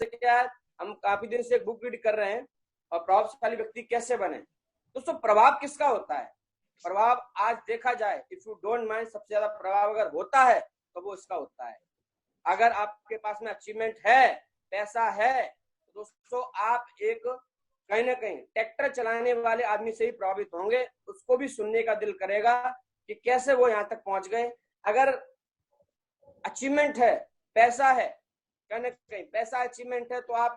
जैसे क्या है, हम काफी दिन से एक बुक रीड कर रहे हैं और प्रभावशाली व्यक्ति कैसे बने। दोस्तों प्रभाव किसका होता है? प्रभाव आज देखा जाए, इफ यू डोंट माइंड, सबसे ज्यादा प्रभाव अगर होता है तो वो इसका होता है। अगर आपके पास में अचीवमेंट है, पैसा है, तो दोस्तों आप एक कहीं ना कहीं ट्रैक्टर चलाने वाले आदमी से ही प्रभावित होंगे। उसको भी सुनने का दिल करेगा कि कैसे वो यहाँ तक पहुंच गए। अगर अचीवमेंट है, पैसा है, कहीं ना कहीं पैसा अचीवमेंट है, तो आप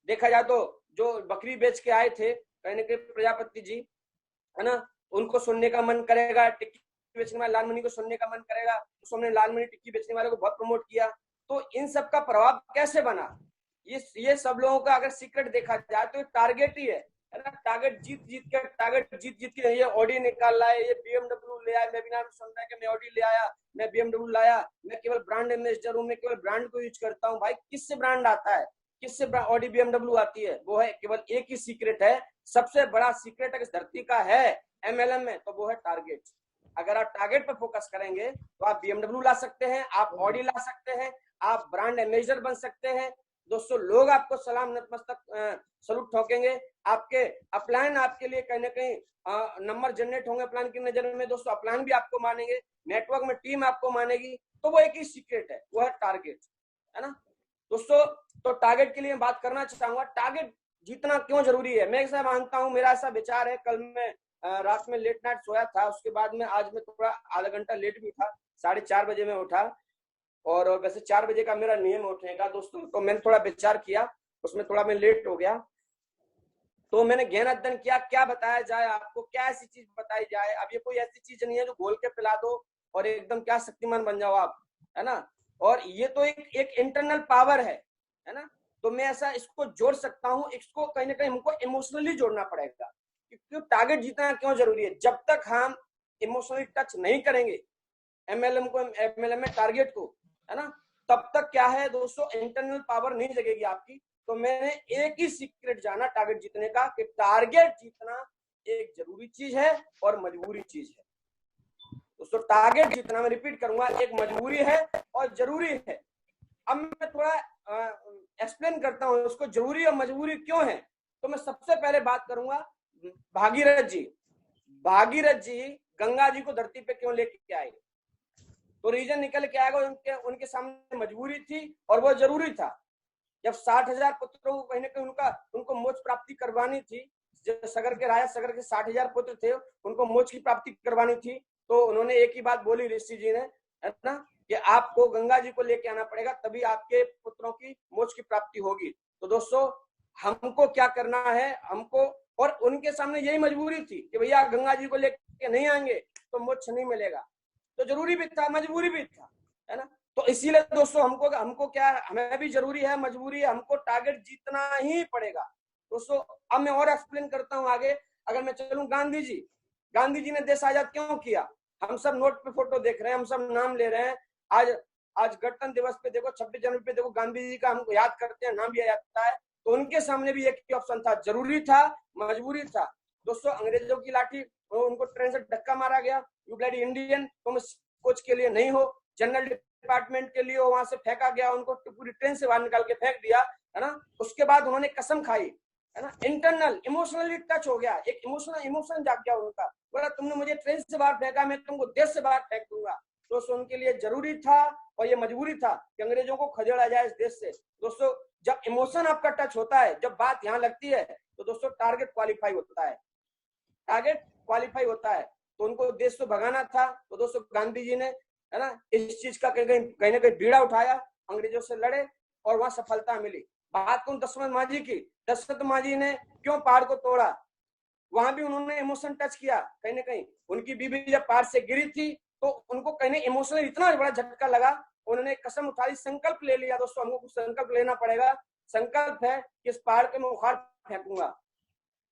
देखा जाए तो जो बकरी बेच के आए थे कहीं ना कहीं प्रजापति जी, है ना, उनको सुनने का मन करेगा। टिक्की बेचने वाले लालमणि को सुनने का मन करेगा, तो हमने लालमणि टिक्की बेचने वाले को बहुत प्रमोट किया। तो इन सब का प्रभाव कैसे बना, ये सब लोगों का अगर सीक्रेट देखा जाए तो टारगेट ही है ना। टारगेट जीत जीत के ये ऑडी निकाल लाए, ये बीएमडब्ल्यू ले आया। मैं भी नाम सुन रहा है कि मैं ऑडी ले आया, मैं बीएमडब्ल्यू लाया, मैं केवल ब्रांड एम्बेसडर हूँ, मैं केवल ब्रांड को यूज करता हूँ। भाई किससे ब्रांड आता है, किससे ऑडी बीएमडब्ल्यू आती है? वो है केवल एक ही सीक्रेट है, सबसे बड़ा सीक्रेट अगर धरती का है एमएलएम में, तो वो है टारगेट। अगर आप टारगेट पर फोकस करेंगे तो आप बीएमडब्ल्यू ला सकते हैं, आप ऑडी ला सकते हैं, आप ब्रांड एम्बेसडर बन सकते हैं। दोस्तों लोग आपको सलाम नतमस्तक सलूट ठोकेंगे। आपके अपलाइन आपके लिए कहीं ना कहीं नंबर जनरेट होंगे अपलाइन की नजर में। दोस्तों अपलाइन भी आपको मानेंगे, नेटवर्क में टीम आपको मानेगी। तो वो एक ही सीक्रेट है, वो है टारगेट, है ना दोस्तों। तो टारगेट के लिए बात करना चाहूंगा, टारगेट जीतना क्यों जरूरी है। मैं ऐसा मानता हूं, मेरा ऐसा विचार है। कल मैं रात में लेट नाइट सोया था, उसके बाद में आज मैं थोड़ा आधा घंटा लेट भी उठा, 4:30 बजे में उठा। और वैसे 4 बजे का मेरा नियम उठने का दोस्तों, तो मैंने थोड़ा विचार किया, उसमें थोड़ा मैं लेट हो गया। तो मैंने ज्ञान अध्ययन किया, क्या बताया जाए आपको, क्या ऐसी चीज बताई जाए। अब ये कोई ऐसी चीज नहीं है जो घोल के पिला दो और एकदम क्या शक्तिमान बन जाओ आप, है ना। और ये तो एक इंटरनल पावर है ना। तो मैं ऐसा इसको जोड़ सकता हूँ, इसको कहीं ना कहीं हमको इमोशनली जोड़ना पड़ेगा। क्यों टारगेट जीतना क्यों जरूरी है? जब तक हम इमोशनली टच नहीं करेंगे एमएलएम में टारगेट को, है ना, तब तक क्या है दोस्तों, इंटरनल पावर नहीं जगेगी आपकी। तो मैंने एक ही सीक्रेट जाना टारगेट जीतने का, कि टारगेट जीतना एक जरूरी चीज है और मजबूरी चीज है दोस्तों। टारगेट जीतना, मैं रिपीट करूंगा, एक मजबूरी है और जरूरी है। अब मैं थोड़ा एक्सप्लेन करता हूँ उसको, जरूरी और मजबूरी क्यों है। तो मैं सबसे पहले बात करूंगा भागीरथ जी। भागीरथ जी गंगा जी को धरती पे क्यों लेके आए? तो रीजन निकल के आएगा, उनके सामने मजबूरी थी और वो जरूरी था। जब 60,000 पुत्रों को कहीं ना कहीं उनको मोक्ष प्राप्ति करवानी थी, सगर के राजा सगर के 60,000 पुत्र थे, उनको मोक्ष की प्राप्ति करवानी थी। तो उन्होंने एक ही बात बोली ऋषि जी ने, है ना, कि आपको गंगा जी को लेके आना पड़ेगा, तभी आपके पुत्रों की मोक्ष की प्राप्ति होगी। तो दोस्तों हमको क्या करना है, हमको, और उनके सामने यही मजबूरी थी कि भैया गंगा जी को लेके नहीं आएंगे तो मोक्ष नहीं मिलेगा। तो जरूरी भी था, मजबूरी भी था, है ना। तो इसीलिए दोस्तों हमको क्या, हमें भी जरूरी है, मजबूरी है, हमको टारगेट जीतना ही पड़ेगा दोस्तों। अब मैं और एक्सप्लेन करता हूं आगे। अगर मैं चलूं, गांधी जी ने देश आजाद क्यों किया? हम सब नोट पे फोटो देख रहे हैं, हम सब नाम ले रहे हैं। आज गणतंत्र दिवस पे देखो, 26 जनवरी पे देखो, गांधी जी का हमको याद करते हैं, नाम लिया जाता है। तो उनके सामने भी एक ही ऑप्शन था, जरूरी था, मजबूरी था दोस्तों। अंग्रेजों की लाठी, उनको ट्रेन से धक्का मारा गया, यू ब्लडी इंडियन, तुम कोच के लिए नहीं हो, जनरल डिपार्टमेंट के लिए वहां से फेंका गया, उनको पूरी ट्रेन से बाहर निकाल के फेंक दिया, है ना। उसके बाद उन्होंने कसम खाई, है ना, इंटरनल इमोशनली टच हो गया, एक इमोशन जाग गया उनका, बोला तुमने मुझे ट्रेन से बाहर फेंका, मैं तुमको देश से बाहर फेंक दूंगा। दोस्तों उनके लिए जरूरी था और ये मजबूरी था कि अंग्रेजों को खदेड़ा जाए इस देश से। दोस्तों जब इमोशन आपका टच होता है, जब बात यहाँ लगती है, तो दोस्तों टारगेट क्वालिफाई होता है, टारगेट क्वालिफाई होता है। तो उनको देश से भगाना था। तो दोस्तों गांधी जी ने, है ना, इस चीज का कहीं ना कहीं बीड़ा उठाया, अंग्रेजों से लड़े और वहां सफलता मिली। बात करूं दशरथ मांझी की, दशरथ मांझी ने क्यों पहाड़ को तोड़ा? वहां भी उन्होंने इमोशन टच किया कहीं ना कहीं। उनकी बीबी जब पहाड़ से गिरी थी तो उनको कहीं ना इमोशनल इतना बड़ा झटका लगा, उन्होंने कसम उठा ली, संकल्प ले लिया। दोस्तों हमको कुछ संकल्प लेना पड़ेगा। संकल्प है कि इस पहाड़ को मैं उखाड़ फेंकूंगा।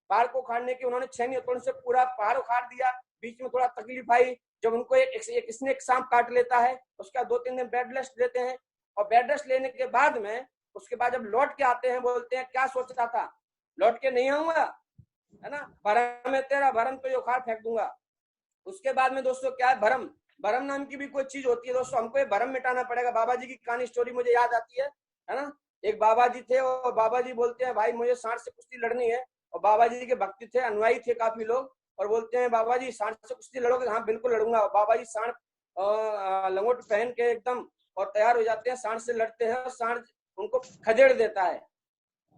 पहाड़ को उखाड़ने के उन्होंने 6 हथौड़ों से पूरा पहाड़ उखाड़ दिया। बीच में थोड़ा तकलीफ आई, जब उनको एक सांप काट लेता है, उसका 2-3 दिन बेड रेस्ट लेते हैं। और बेड रेस्ट लेने के बाद में, उसके बाद जब लौट के आते हैं, बोलते हैं क्या सोचता था, लौट के नहीं आऊंगा, है ना, भरम है तेरा, भरम तो ये उखाड़ फेंक दूंगा। उसके बाद में दोस्तों क्या है, भरम, भरम नाम की भी कोई चीज होती है दोस्तों, हमको ये भरम मिटाना पड़ेगा। बाबा जी की कहानी स्टोरी मुझे याद आती है। है ना। एक बाबा जी थे और बाबा जी बोलते हैं भाई मुझे सांड से कुश्ती लड़नी है, और बाबा जी के भक्ति थे, अनुयायी थे काफी लोग, और बोलते हैं बाबा जी सांड से कुश्ती लड़ोगे? हाँ बिल्कुल लड़ूंगा। और बाबा जी सांड लंगोट पहन के एकदम और तैयार हो जाते हैं, सांड से लड़ते हैं और सांड उनको खदेड़ देता है।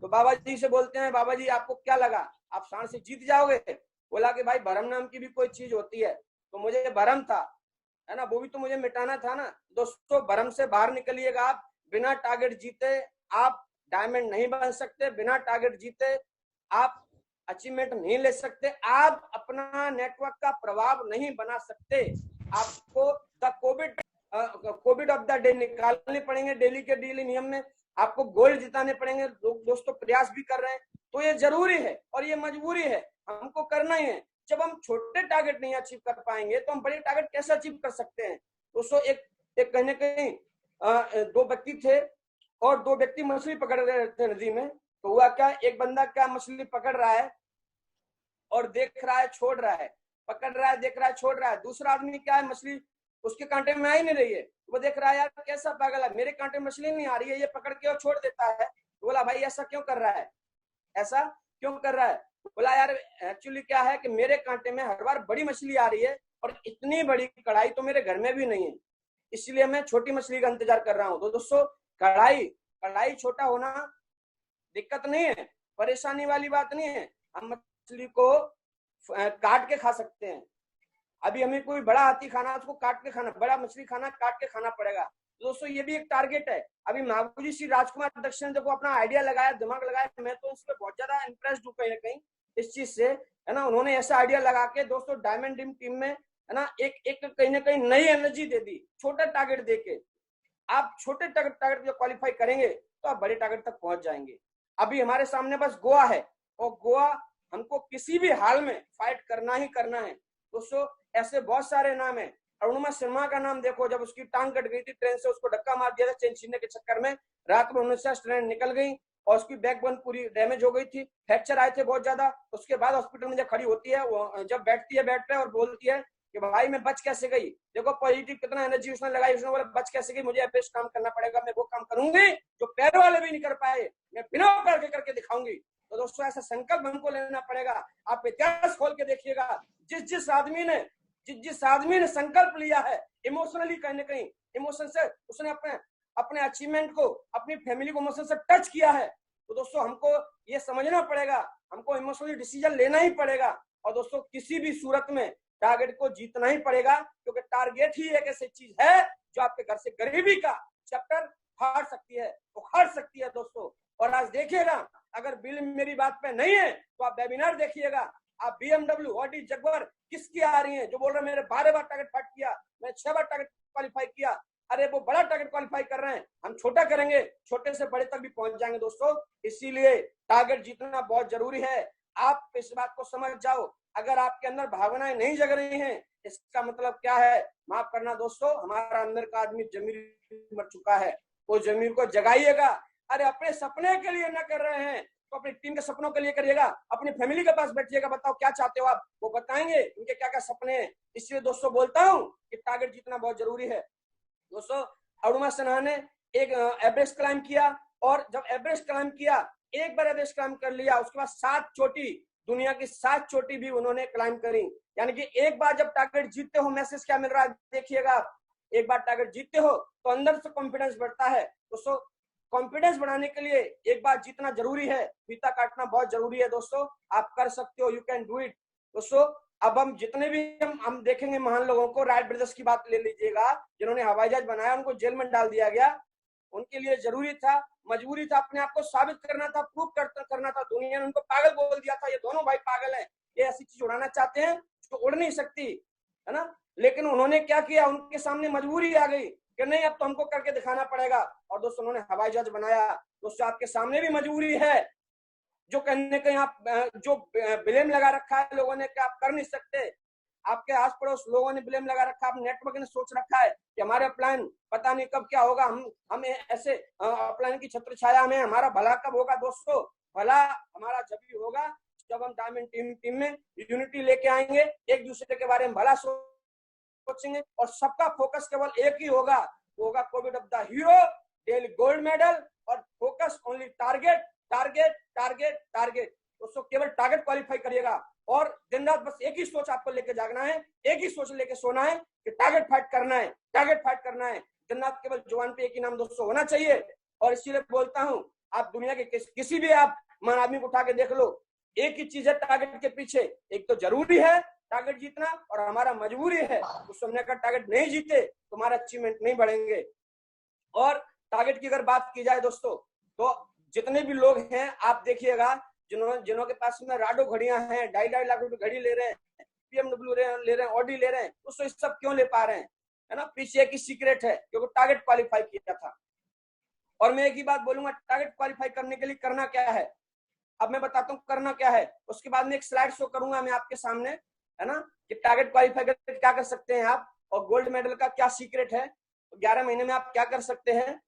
तो बाबा जी से बोलते हैं बाबा जी आपको क्या लगा, आप सांड से जीत जाओगे? बोला कि भाई भरम नाम की भी कोई चीज होती है, तो मुझे भरम था, है ना, वो भी तो मुझे मिटाना था ना। दोस्तों भरम से बाहर निकलिएगा आप। बिना टारगेट जीते आप डायमंड नहीं बन सकते, बिना टारगेट जीते आप अचीवमेंट नहीं ले सकते, आप अपना नेटवर्क का प्रभाव नहीं बना सकते। आपको the Covid of the day निकालने पड़ेंगे, डेली के डेली नियम में आपको गोल्ड जिताने पड़ेंगे। दोस्तों प्रयास भी कर रहे हैं, तो ये जरूरी है और ये मजबूरी है, हमको करना ही है। जब हम छोटे टारगेट नहीं अचीव कर पाएंगे तो हम बड़े टारगेट कैसे अचीव कर सकते हैं? दोस्तों एक कहीं ना कहीं दो व्यक्ति थे और दो व्यक्ति मछली पकड़ रहे थे नदी में। तो हुआ क्या, एक बंदा क्या मछली पकड़ रहा है और देख रहा है छोड़ रहा है, पकड़ रहा है देख रहा है छोड़ रहा है। दूसरा आदमी क्या है, मछली उसके कांटे में आ ही नहीं रही है, वो देख रहा है यार कैसा पागल है, मेरे कांटे में मछली नहीं आ रही है, ये पकड़ के और छोड़ देता है। तो बोला भाई ऐसा क्यों कर रहा है, ऐसा क्यों कर रहा है? बोला यार एक्चुअली क्या है कि मेरे कांटे में हर बार बड़ी मछली आ रही है और इतनी बड़ी कढ़ाई तो मेरे घर में भी नहीं है, इसलिए मैं छोटी मछली का इंतजार कर रहा हूँ। तो दोस्तों कढ़ाई कढ़ाई छोटा होना दिक्कत नहीं है, परेशानी वाली बात नहीं है। हम मछली को काट के खा सकते हैं। अभी हमें कोई बड़ा हाथी खाना, उसको काट के खाना, बड़ा मछली खाना काट के खाना पड़ेगा। दोस्तों ये भी एक टारगेट है। अभी महागुजी श्री राजकुमार दक्ष ने देखो अपना आइडिया लगाया, दिमाग लगाया, मैं तो उस पर बहुत ज्यादा इंप्रेस्ड हूँ कहीं ना कहीं इस चीज से, है ना। उन्होंने ऐसा आइडिया लगा के दोस्तों डायमंड टीम में, है ना, एक कहीं ना कहीं नई एनर्जी दे दी, छोटा टारगेट देके। आप छोटे टारगेट जो क्वालिफाई करेंगे तो आप बड़े टारगेट तक पहुंच जाएंगे। अभी हमारे सामने बस गोवा है और गोवा हमको किसी भी हाल में फाइट करना ही करना है। दोस्तों ऐसे बहुत सारे नाम है। अरुणिमा शर्मा का नाम देखो, जब उसकी टांग कट गई थी ट्रेन से, उसको धक्का मार दिया था चेन छीनने के चक्कर में, रात में 19 ट्रेन निकल गई और उसकी बैकबोन पूरी डैमेज हो गई थी, फ्रैक्चर आए थे बहुत ज्यादा। उसके बाद हॉस्पिटल में जब खड़ी होती है, जब बैठती है बेड पे और बोलती है कि भाई मैं बच कैसे गई, देखो पॉजिटिव कितना एनर्जी उसने लगाई, उसने बोला बच कैसे गई, मुझे बेस्ट काम करना पड़ेगा, मैं वो काम करूंगी जो पैर वाले भी नहीं कर पाए, मैं बिना पैर के करके दिखाऊंगी। तो दोस्तों ऐसा संकल्प हमको लेना पड़ेगा। आप इतिहास खोल के देखिएगा, जिस आदमी ने संकल्प लिया है इमोशनली, कहीं ना कहीं इमोशन से उसने अपने अचीवमेंट को, अपनी फैमिली को इमोशन से टच किया है। तो दोस्तों हमको ये समझना पड़ेगा, हमको इमोशनली डिसीजन लेना ही पड़ेगा। और दोस्तों किसी भी सूरत में टारगेट को जीतना ही पड़ेगा, क्योंकि टारगेट ही एक ऐसी चीज है जो आपके घर से गरीबी का चैप्टर फाड़ सकती है, उखाड़ सकती है दोस्तों। और आज देखिएगा, अगर बिल मेरी बात पे नहीं है तो आप वेबिनार देखिएगा, आप BMW ऑडी जगवर किसकी आ रही है, जो बोल रहे हैं मेरे 12 बार टारगेट फाट किया, मैं 6 बार टारगेट क्वालिफाई किया। अरे वो बड़ा टारगेट क्वालिफाई कर रहे हैं, हम छोटा करेंगे, छोटे से बड़े तक भी पहुंच जाएंगे दोस्तों। इसीलिए टारगेट जीतना बहुत जरूरी है। आप इस बात को समझ जाओ, अगर आपके अंदर भावनाएं नहीं जग रही हैं, इसका मतलब क्या है, माफ करना दोस्तों, हमारा अंदर का आदमी जमीर मर चुका है, वो जमीर को जगाइएगा। अरे अपने सपने के लिए ना कर रहे हैं तो अपनी टीम के सपनों के लिए करिएगा। अपनी फैमिली के पास बैठिएगा, बताओ क्या चाहते हो आप, वो बताएंगे उनके क्या क्या सपने हैं। इसलिए दोस्तों बोलता हूँ कि टारगेट जीतना बहुत जरूरी है। दोस्तों अरुणिमा सिन्हा ने एक एवरेस्ट क्लाइम किया, और जब एवरेस्ट क्लाइम किया, एक बार एवरेस्ट क्लाइम कर लिया, उसके बाद 7 चोटी, दुनिया की 7 चोटी भी उन्होंने क्लाइम करी। यानी कि एक बार जब टारगेट जीतते हो, मैसेज क्या मिल रहा है देखिएगा, एक बार टारगेट जीतते हो तो अंदर से कॉन्फिडेंस बढ़ता है। दोस्तों कॉन्फिडेंस बढ़ाने के लिए एक बार जीतना जरूरी है, फीता काटना बहुत जरूरी है दोस्तों। आप कर सकते हो, यू कैन डू इट। दोस्तों अब हम जितने भी हम देखेंगे महान लोगों को, राइट ब्रदर्स की बात ले लीजिएगा, जिन्होंने हवाई जहाज बनाया, उनको जेल में डाल दिया गया, उनके लिए जरूरी था, मजबूरी था, अपने आप को साबित करना था, प्रूव करना था। दुनिया ने उनको पागल बोल दिया था, ये दोनों भाई पागल हैं, ये ऐसी चीज उड़ाना चाहते हैं जो उड़ नहीं सकती, है ना। लेकिन उन्होंने क्या किया, उनके सामने मजबूरी आ गई कि नहीं अब तो हमको करके दिखाना पड़ेगा, और दोस्तों उन्होंने हवाई जहाज बनाया। दोस्तों आपके सामने भी मजबूरी है, जो कहने कहीं आप जो ब्लेम लगा रखा है लोगों ने कि आप कर नहीं सकते, आपके आस पड़ोस लोगों ने ब्लेम लगा रखा है, आप नेटवर्क ने सोच रखा है कि हमारे प्लान पता नहीं कब क्या होगा, हम ऐसे प्लान की छत्र छाया में, हमारा भला कब होगा। दोस्तों भला हमारा जब भी होगा जब हम डायमंड टीम में यूनिटी लेके आएंगे, एक दूसरे के बारे में भला सोचेंगे, और सबका फोकस केवल एक ही होगा, वो होगा Covid of the hero, daily gold medal और focus only target target target target. दोस्तों केवल टारगेट क्वालिफाई करिएगा और दिन रात बस एक ही सोच आपको लेके जागना है, एक ही सोच लेके सोना है कि टारगेट फाइट करना है, टारगेट फाइट करना है। दिन रात केवल जुबान पे एक ही नाम दोस्तों होना चाहिए। और इसीलिए बोलता हूं, आप दुनिया के किसी भी आप महान आदमी को उठा के देख लो, एक ही चीज है टारगेट के पीछे, एक तो जरूरी है टारगेट जीतना और हमारा मजबूरी है। उस समय का टारगेट नहीं जीते तुम्हारा अचीवमेंट नहीं बढ़ेंगे। और टारगेट की अगर बात की जाए दोस्तों, तो जितने भी लोग हैं आप देखिएगा, जिनों के पास में राडो घड़ियां हैं, 2.5 लाख रुपए घड़ी ले रहे हैं, BMW ले रहे हैं, ऑडी ले रहे हैं, दोस्तों इस सब क्यों ले पा रहे हैं, है ना? पीछे एक ही सीक्रेट है, क्योंकि टारगेट क्वालिफाई किया था। और मैं एक ही बात बोलूंगा, टारगेट क्वालिफाई करने के लिए करना क्या है, अब मैं बताता हूँ करना क्या है। उसके बाद में एक स्लाइड शो करूंगा मैं आपके सामने, है ना, कि टारगेट क्वालिफाई करके क्या कर सकते हैं आप, और गोल्ड मेडल का क्या सीक्रेट है, 11 महीने में आप क्या कर सकते हैं।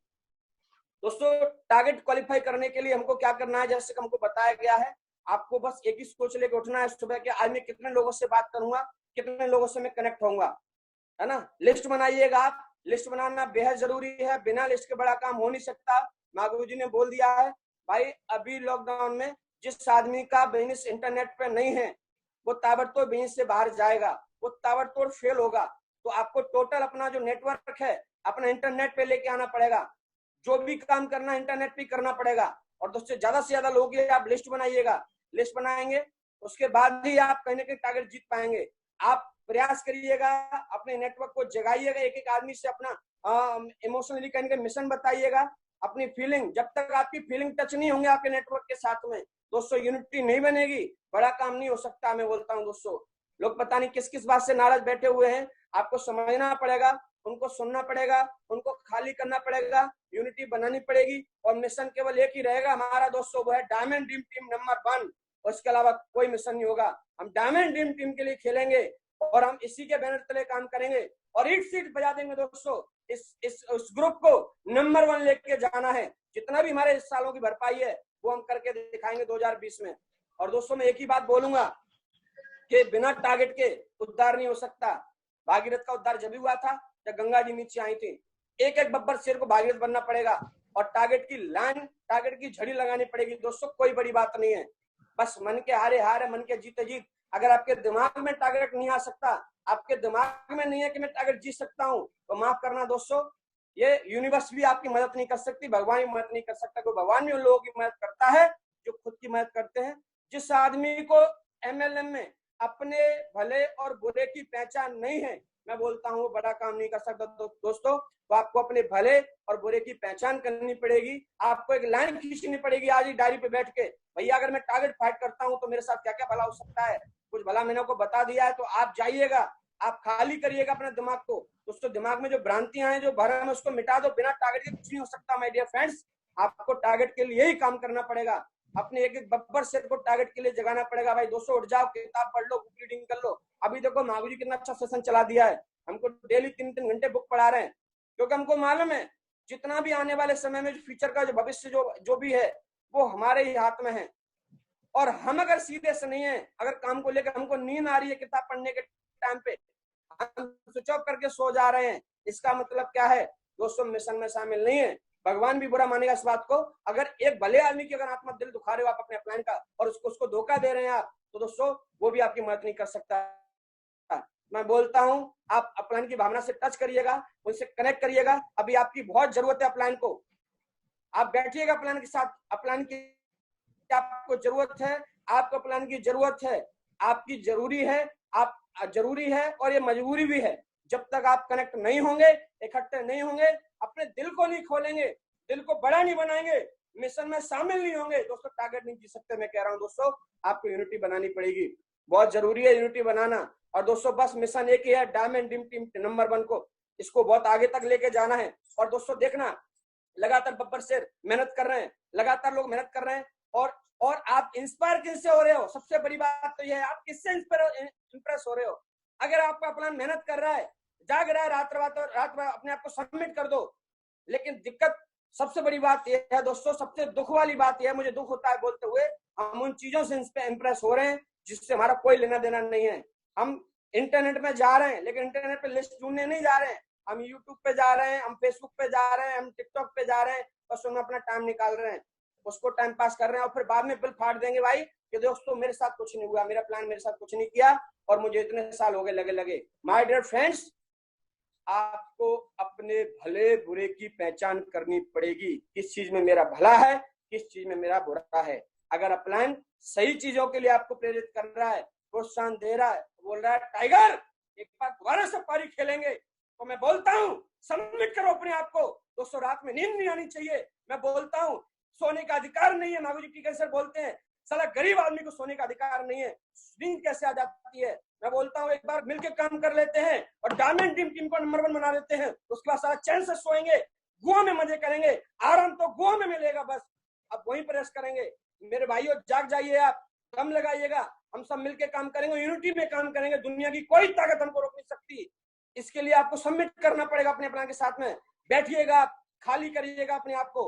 दोस्तों टारगेट क्वालिफाई करने के लिए हमको क्या करना है, जैसे हमको बताया गया है, आपको बस एक ही सोच लेके उठना है सुबह के, आज मैं कितने लोगों से बात करूंगा, कितने लोगों से मैं कनेक्ट होऊंगा, है ना। लिस्ट बनाइएगा आप, लिस्ट बनाना बेहद जरूरी है, बिना लिस्ट के बड़ा काम हो नहीं सकता। मागू जी ने बोल दिया है भाई, अभी लॉकडाउन में जिस आदमी का बिजनेस इंटरनेट पे नहीं है वो ताबड़तोड़ बिजनेस से बाहर जाएगा, वो ताबड़तोड़ फेल होगा। तो आपको टोटल अपना जो नेटवर्क है अपना इंटरनेट पे लेके आना पड़ेगा, जो भी काम करना इंटरनेट पे करना पड़ेगा। और दोस्तों ज्यादा से ज्यादा लोगों की आप लिस्ट बनाइएगा, लिस्ट बनाएंगे उसके बाद ही आप कहीं ना कहीं टारगेट जीत पाएंगे। आप प्रयास करिएगा, अपने नेटवर्क को जगाइएगा, एक एक आदमी से अपना इमोशनली कहीं ना मिशन बताइएगा, अपनी फीलिंग, जब तक आपकी फीलिंग टच नहीं होंगे आपके नेटवर्क के साथ में दोस्तों यूनिटी नहीं बनेगी, बड़ा काम नहीं हो सकता। मैं बोलता हूँ दोस्तों, लोग पता नहीं किस किस बात से नाराज बैठे हुए हैं, आपको समझना पड़ेगा, उनको सुनना पड़ेगा, उनको खाली करना पड़ेगा, यूनिटी बनानी पड़ेगी। और मिशन केवल एक ही रहेगा हमारा दोस्तों, वो है डायमंड ड्रीम टीम नंबर 1। और इसके अलावा कोई मिशन नहीं होगा। हम डायमंड ड्रीम टीम के लिए खेलेंगे और हम इसी के बैनर तले काम करेंगे और ईट सीट बजा देंगे दोस्तों। इस ग्रुप को नंबर 1 लेके जाना है। जितना भी हमारे इस सालों की भरपाई है वो हम करके दिखाएंगे 2020 में। और दोस्तों मैं एक ही बात बोलूंगा कि बिना टारगेट के उद्धार नहीं हो सकता। भागीरथ का उद्धार जब भी हुआ था जब गंगा जी नीचे आई थी। एक एक बब्बर शेर को भागीरथ बनना पड़ेगा और टारगेट की लाइन, टारगेट की झड़ी लगानी पड़ेगी दोस्तों। कोई बड़ी बात नहीं है, बस मन के हारे हार है, मन के जीते जीत। अगर आपके दिमाग में टारगेट नहीं आ सकता, आपके दिमाग में नहीं है कि मैं टारगेट जीत सकता हूँ, तो माफ करना दोस्तों, ये यूनिवर्स भी आपकी मदद नहीं कर सकती, भगवान भी मदद नहीं कर सकता। कोई भगवान भी उन लोगों की मदद करता है जो खुद की मदद करते हैं। जिस आदमी को MLM में अपने भले और बुरे की पहचान नहीं है, मैं बोलता हूँ बड़ा काम नहीं कर सकता दोस्तों। तो आपको अपने भले और बुरे की पहचान करनी पड़ेगी। आपको एक लाइन खींचनी पड़ेगी आज ही डायरी पे बैठ के, भैया अगर मैं टारगेट फाइट करता हूँ तो मेरे साथ क्या क्या भला हो सकता है। कुछ भला मैंने को बता दिया है, तो आप जाइएगा, आप खाली करिएगा अपने दिमाग को। दोस्तों दिमाग में जो भ्रांतियां हैं, जो भरम है, उसको मिटा दो। बिना टारगेट के कुछ नहीं हो सकता माय डियर फ्रेंड्स। आपको टारगेट के लिए ही काम करना पड़ेगा। अपने एक एक बब्बर सेट को टारगेट के लिए जगाना पड़ेगा। भाई दोस्तों उठ जाओ, किताब पढ़ लो, बुक रीडिंग कर लो। अभी देखो मागू जी कितना अच्छा सेशन चला दिया है, हमको डेली 3-3 घंटे बुक पढ़ा रहे हैं, क्योंकि हमको मालूम है जितना भी आने वाले समय में फ्यूचर का जो भविष्य जो भी है वो हमारे ही हाथ में है। और हम अगर सीधे से नहीं है, अगर काम को लेकर हमको नींद आ रही है किताब पढ़ने के टाइम पे, हम स्विच ऑफ करके सो जा रहे हैं, इसका मतलब क्या है दोस्तों, मिशन में शामिल नहीं है। भगवान भी बुरा मानेगा इस बात को। अगर एक भले आदमी की अगर आत्मा दिल दुखा रहे हो आप अपने अपलाइन का और उसको धोखा दे रहे हैं आप, तो दोस्तों वो भी आपकी मदद नहीं कर सकता। मैं बोलता हूं आप अपलाइन की भावना से टच करिएगा, उनसे कनेक्ट करिएगा। अभी आपकी बहुत जरूरत है अपलाइन को। आप बैठिएगा अपलाइन के साथ, अपलाइन की आपको जरूरत है, आपको प्लान की जरूरत है, आपकी जरूरी है, आप जरूरी है और ये मजबूरी भी है। जब तक आप कनेक्ट नहीं होंगे, इकट्ठे नहीं होंगे, अपने दिल को नहीं खोलेंगे, दिल को बड़ा नहीं बनाएंगे, मिशन में शामिल नहीं होंगे दोस्तों, टारगेट नहीं जीत सकते। मैं कह रहा हूं दोस्तों, आपको यूनिटी बनानी पड़ेगी, बहुत जरूरी है यूनिटी बनाना। और दोस्तों बस मिशन एक ही है, डायमंड ड्रीम टीम नंबर 1 को, इसको बहुत आगे तक लेके जाना है। और दोस्तों देखना, लगातार बब्बर शेर मेहनत कर रहे हैं, लगातार लोग मेहनत कर रहे हैं। और आप इंस्पायर किससे हो रहे हो, सबसे बड़ी बात तो यह है आप किससे इंप्रेस हो रहे हो। अगर आपका प्लान मेहनत कर रहा है, जाग रहा है, रात अपने आप को सबमिट कर दो। लेकिन दिक्कत सबसे बड़ी बात यह है दोस्तों, सबसे दुख वाली बात यह है, मुझे दुख होता है बोलते हुए, हम उन चीजों से इंप्रेस हो रहे हैं जिससे हमारा कोई लेना देना नहीं है। हम इंटरनेट में जा रहे हैं लेकिन इंटरनेट पे लिस्ट ढूंढने नहीं जा रहे हैं, हम यूट्यूब पे जा रहे हैं, हम फेसबुक पे जा रहे हैं, हम टिकटॉक पे जा रहे हैं, बस उनमें अपना टाइम निकाल रहे हैं, उसको टाइम पास कर रहे हैं और फिर बाद में बिल फाड़ देंगे भाई कि दोस्तों मेरे साथ कुछ नहीं हुआ, मेरा प्लान मेरे साथ कुछ नहीं किया और मुझे इतने साल हो गए लगे। माय डियर फ्रेंड्स, आपको अपने भले बुरे की पहचान करनी पड़ेगी, किस चीज में मेरा भला है, किस चीज में मेरा बुरा है। अगर अपलाइन सही चीजों के लिए आपको प्रेरित कर रहा है, प्रोत्साहन दे रहा है, बोल रहा है टाइगर एक बार दोबारा से पारी खेलेंगे, तो मैं बोलता हूँ सबमिट करो अपने आप को। दोस्तों रात में नींद नहीं आनी चाहिए, मैं बोलता हूँ सोने का अधिकार नहीं है। नागू जी कैसे बोलते हैं, साला गरीब आदमी को सोने का अधिकार नहीं है, नींद कैसे आ जाती है। मैं बोलता हूँ एक बार मिलकर काम कर लेते हैं और डायमंड टीम को नंबर 1 बना लेते हैं, उसके बाद सारा चैन से सोएंगे, गोवा में मजे करेंगे, आराम तो गोवा में मिलेगा, बस अब वहीं प्रेस करेंगे। मेरे भाइयों जाग जाइए, आप दम लगाइएगा, हम सब मिलकर काम करेंगे, यूनिटी में काम करेंगे, दुनिया की कोई ताकत हमको रोक नहीं सकती। इसके लिए आपको सबमिट करना पड़ेगा अपने प्लान के साथ में। बैठिएगा, खाली करिएगा अपने आप को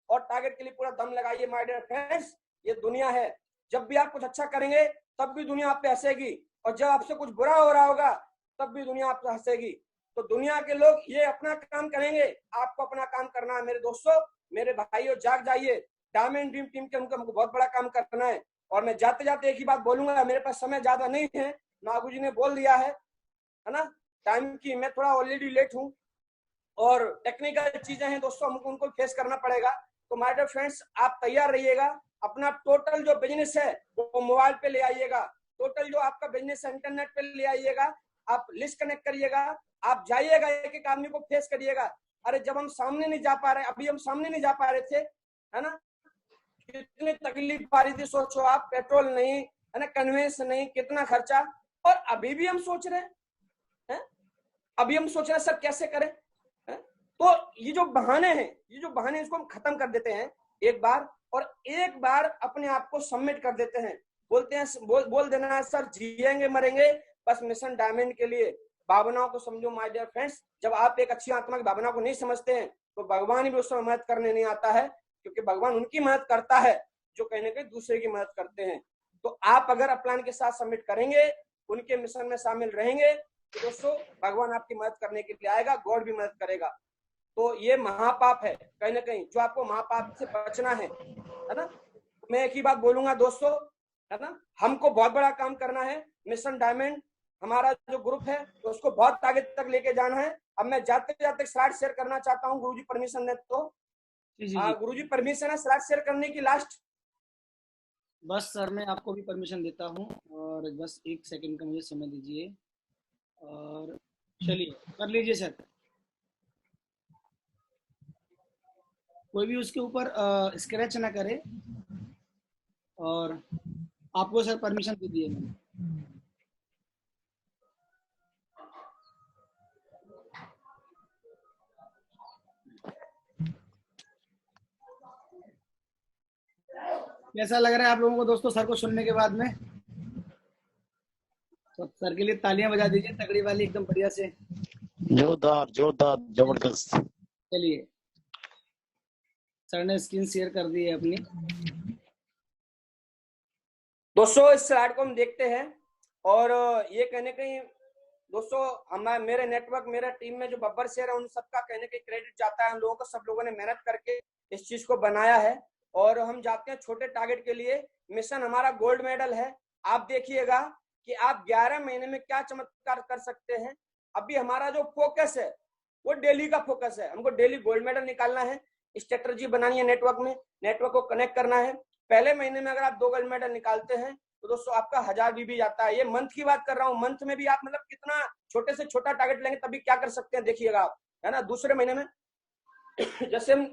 और टारगेट के लिए पूरा दम लगाइए। माय डियर फ्रेंड्स, ये दुनिया है, जब भी आप कुछ अच्छा करेंगे तब भी दुनिया आप पे हंसेगी और जब आपसे कुछ बुरा हो रहा होगा तब भी दुनिया आप पे हंसेगी। तो दुनिया के लोग ये अपना काम करेंगे, आपको अपना काम करना है। मेरे दोस्तों, मेरे भाइयों जाग जाइए, डायमंड ड्रीम टीम के हमको बहुत बड़ा काम करना है। और मैं जाते जाते एक ही बात बोलूंगा, मेरे पास समय ज्यादा नहीं है, नागू जी ने बोल दिया है ना टाइम की, मैं थोड़ा ऑलरेडी लेट हूँ और टेक्निकल चीजें हैं दोस्तों, हमको उनको फेस करना पड़ेगा। तो माय डियर फ्रेंड्स, आप तैयार रहिएगा, अपना टोटल जो बिजनेस है वो मोबाइल पे ले आइएगा, टोटल जो आपका बिजनेस है इंटरनेट पे ले आइएगा, आप लिस्ट कनेक्ट करिएगा, आप जाइएगा, एक एक आदमी को फेस करिएगा। अरे जब हम सामने नहीं जा पा रहे, अभी हम सामने नहीं जा पा रहे थे, है ना, कितनी तकलीफ आ रही थी, सोचो आप, पेट्रोल नहीं है ना, कन्वेंस नहीं, कितना खर्चा, और अभी भी हम सोच रहे हैं, अभी हम सोच रहे हैं सर कैसे करें। तो ये जो बहाने हैं, ये जो बहाने, इसको हम खत्म कर देते हैं एक बार, और एक बार अपने आप को सबमिट कर देते हैं। बोलते हैं बोल देना है सर जिएंगे मरेंगे बस मिशन डायमंड के लिए। भावनाओं को समझो माय डियर फ्रेंड्स, जब आप एक अच्छी आत्मा की भावना को नहीं समझते हैं तो भगवान भी उसमें मदद करने नहीं आता है, क्योंकि भगवान उनकी मदद करता है जो कहीं ना कहीं दूसरे की मदद करते हैं। तो आप अगर अपलाइन के साथ सबमिट करेंगे, उनके मिशन में शामिल रहेंगे, तो दोस्तों भगवान आपकी मदद करने के लिए आएगा, गॉड भी मदद करेगा। तो ये महापाप है कहीं ना कहीं, जो आपको महापाप से बचना है ना। मैं एक ही बात बोलूंगा दोस्तों, है ना, हमको बहुत बड़ा काम करना है, मिशन डायमंड हमारा जो ग्रुप है तो उसको बहुत आगे तक लेके जाना है। अब मैं जाते जाते स्लाइड शेयर करना चाहता हूँ, गुरुजी परमिशन दे तो। गुरुजी परमिशन है स्लाइड शेयर करने की लास्ट? बस सर मैं आपको भी परमिशन देता हूँ और बस 1 सेकंड का मुझे समय दीजिए और चलिए कर लीजिए सर। कोई भी उसके ऊपर स्क्रैच ना करे और आपको सर परमिशन दे दिए मैंने। कैसा लग रहा है आप लोगों को दोस्तों सर को सुनने के बाद में? तो सर के लिए तालियां बजा दीजिए तगड़ी वाली एकदम बढ़िया से। जोरदार जोरदार जबरदस्त। चलिए सर ने स्क्रीन शेयर कर दी है अपनी। दोस्तों इस स्लाइड को हम देखते हैं और ये कहने कहीं दोस्तों हमारे मेरे नेटवर्क मेरा टीम में जो बब्बर शेयर है उन सबका कहने कहीं क्रेडिट जाता है, हम लोगों को, सब लोगों ने मेहनत करके इस चीज को बनाया है और हम जाते हैं छोटे टारगेट के लिए। मिशन हमारा गोल्ड मेडल है। आप देखिएगा कि आप 11 महीने में क्या चमत्कार कर सकते हैं। अभी हमारा जो फोकस है वो डेली का फोकस है, हमको डेली गोल्ड मेडल निकालना है, स्ट्रेटजी बनानी है, नेटवर्क में नेटवर्क को कनेक्ट करना है। पहले महीने में अगर आप 2 गोल्ड मेडल निकालते हैं तो दोस्तों आपका 1000 बीबी जाता है। ये मंथ की बात कर रहा हूँ, मंथ में भी आप मतलब कितना छोटे से छोटा टारगेट लेंगे तभी क्या कर सकते हैं देखिएगा आप, है ना। दूसरे महीने में जैसे हम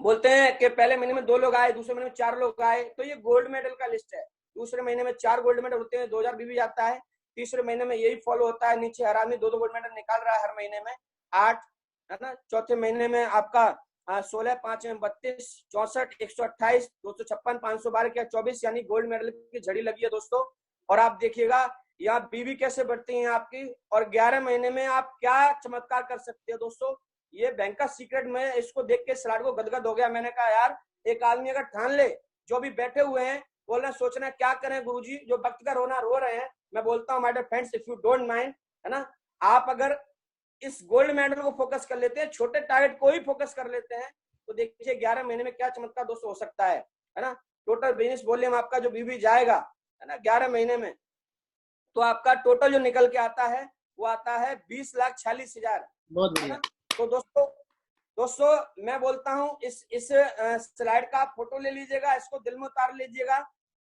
बोलते हैं कि पहले महीने में 2 लोग आए, दूसरे महीने में 4 लोग आए, तो ये गोल्ड मेडल का लिस्ट है। दूसरे महीने में 4 गोल्ड मेडल होते हैं, 2000 बीबी जाता है। तीसरे महीने में यही फॉलो होता है, नीचे हर आदमी 2-2 गोल्ड मेडल निकाल रहा है हर महीने में, 8, है ना। चौथे महीने में आपका 16, 5 में 32, 64, 128, 256, 512 क्या 24, यानी गोल्ड मेडल की झड़ी लगी है दोस्तों। और आप देखिएगा यहाँ बीबी कैसे बढ़ती है आपकी, और 11 महीने में आप क्या चमत्कार कर सकते हैं दोस्तों। ये बैंक का सीक्रेट, में इसको देख के स्लाइड को गदगद हो गया। मैंने कहा यार एक आदमी अगर ठान ले, जो भी बैठे हुए हैं बोल रहे हैं सोच रहे हैं क्या करें गुरुजी, जो वक्त का रोना रो रहे हैं, मैं बोलता हूँ my dear friends if you don't mind, है ना, आप अगर इस गोल्ड मेडल को फोकस कर लेते हैं, छोटे टारगेट को ही फोकस कर लेते हैं, तो देखिए 11 महीने में क्या चमत्कार दोस्तों हो सकता है ना। टोटल बिजनेस वॉल्यूम आपका जो भी जाएगा है ना 11 महीने में, तो आपका टोटल जो निकल के आता है वो आता है 20,46,000। बहुत बढ़िया। तो दोस्तों मैं बोलता हूँ इस स्लाइड का आप फोटो ले लीजिएगा, इसको दिल में उतार लीजिएगा।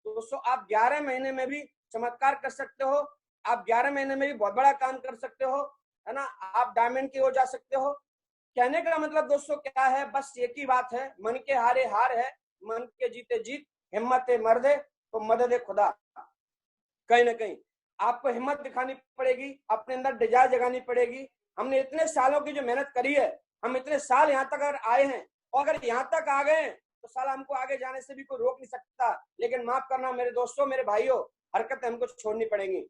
दोस्तों आप 11 महीने में भी चमत्कार कर सकते हो, आप 11 महीने में भी बहुत बड़ा काम कर सकते हो, है ना। आप डायमंड की ओर जा सकते हो। कहने का मतलब दोस्तों क्या है, बस एक ही बात है, मन के हारे हार है, मन के जीते जीत, हिम्मत है मर्द है तो मदद है खुदा। कहीं ना कहीं आपको हिम्मत दिखानी पड़ेगी, अपने अंदर डिजायर जगानी पड़ेगी। हमने इतने सालों की जो मेहनत करी है, हम इतने साल यहाँ तक अगर आए हैं और अगर यहाँ तक आ गए तो साला हमको आगे जाने से भी कोई रोक नहीं सकता। लेकिन माफ करना मेरे दोस्तों, मेरे भाइयों, हरकतें हमको छोड़नी पड़ेंगी,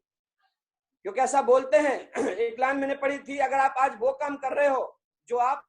क्योंकि ऐसा बोलते हैं एक लाइन मैंने पढ़ी थी, अगर आप आज वो काम कर रहे हो जो आप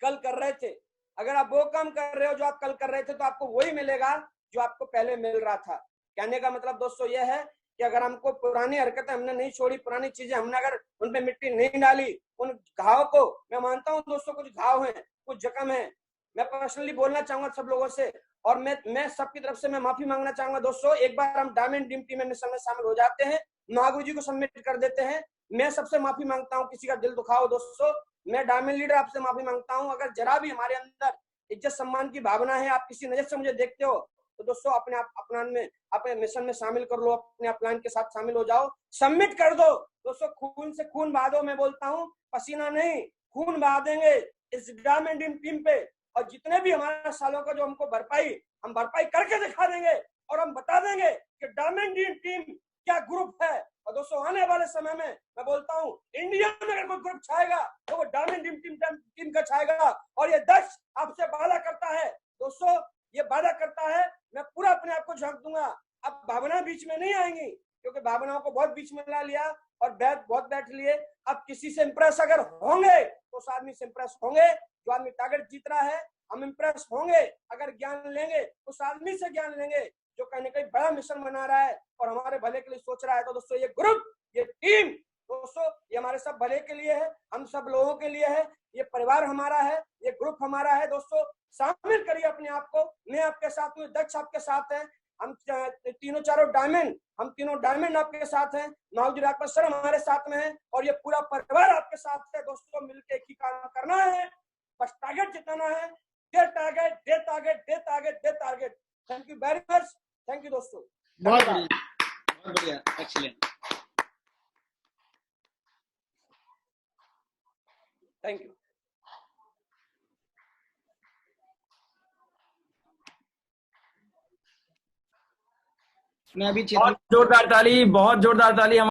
कल कर रहे थे, अगर आप वो काम कर रहे हो जो आप कल कर रहे थे, तो आपको वही मिलेगा जो आपको पहले मिल रहा था। कहने का मतलब दोस्तों यह है कि अगर हमको पुरानी हरकतें हमने नहीं छोड़ी, पुरानी चीजें हमने अगर उन पे मिट्टी नहीं डाली, उन घाव को, मैं मानता हूं दोस्तों कुछ घाव हैं, कुछ जख्म है, मैं पर्सनली बोलना चाहूंगा सब लोगों से, और मैं सबकी तरफ से मैं माफी मांगना चाहूंगा दोस्तों। एक बार हम डायमंड ड्रीम टीम में मिशन में शामिल हो जाते हैं, नागू जी को सबमिट कर देते हैं, मैं सबसे माफी मांगता हूँ, किसी का दिल दुखाओ दोस्तों, मैं डायमंड लीडर आपसे माफी मांगता हूँ। अगर जरा भी हमारे अंदर इज्जत सम्मान की भावना है, आप किसी नजर से मुझे देखते हो, तो दोस्तों अपने आप अपनान में, अपने मिशन में शामिल कर लो, अपने अपलान के साथ शामिल हो जाओ, सबमिट कर दो दोस्तों। खून से खून बहा दो, मैं बोलता हूँ पसीना नहीं, खून बहा देंगे इस डायमंड टीम पे, और जितने भी हमारे सालों का जो हमको भरपाई, हम भरपाई करके दिखा देंगे, और हम बता देंगे कि डायमंड टीम क्या ग्रुप है। और दोस्तों आने वाले समय में मैं बोलता हूँ इंडिया में अगर कोई ग्रुप छाएगा तो वो डायमंड टीम का छाएगा, और ये दक्ष आपसे वादा करता है दोस्तों, ये वादा करता है, मैं पूरा अपने आप को झांक दूंगा। अब भावना बीच में नहीं आएंगी, क्योंकि भावनाओं को बहुत बीच में ला लिया और बहुत बैठ लिए। अब किसी से इंप्रेस अगर होंगे तो उस आदमी से इंप्रेस होंगे जो आदमी टारगेट जीत रहा है, हम इंप्रेस होंगे अगर ज्ञान लेंगे उस आदमी से ज्ञान लेंगे जो कहीं ना कहीं बड़ा मिशन बना रहा है और हमारे भले के लिए सोच रहा है। तो दोस्तों ये ग्रुप, ये टीम दोस्तों, ये हमारे सब भले के लिए है, हम सब लोगों के लिए है, ये परिवार हमारा है, ये ग्रुप हमारा है। दोस्तों शामिल करिए अपने आप को, मैं आपके साथ हूँ, दक्ष आपके साथ है, हम तीनों चारों डायमंड, हम तीनों डायमंड आपके साथ हैं, नाउजी राघव सर हमारे साथ में है, और ये पूरा परिवार आपके साथ है। दोस्तों मिलकर एक ही काम करना है, बस टारगेट जिताना है, दे target they target they target they target. Thank you very much, thank you दोस्तों। बहुत बढ़िया, बहुत बढ़िया, एक्सीलेंट, थैंक यू। मैं अभी बहुत जोरदार ताली, बहुत जोरदार ताली।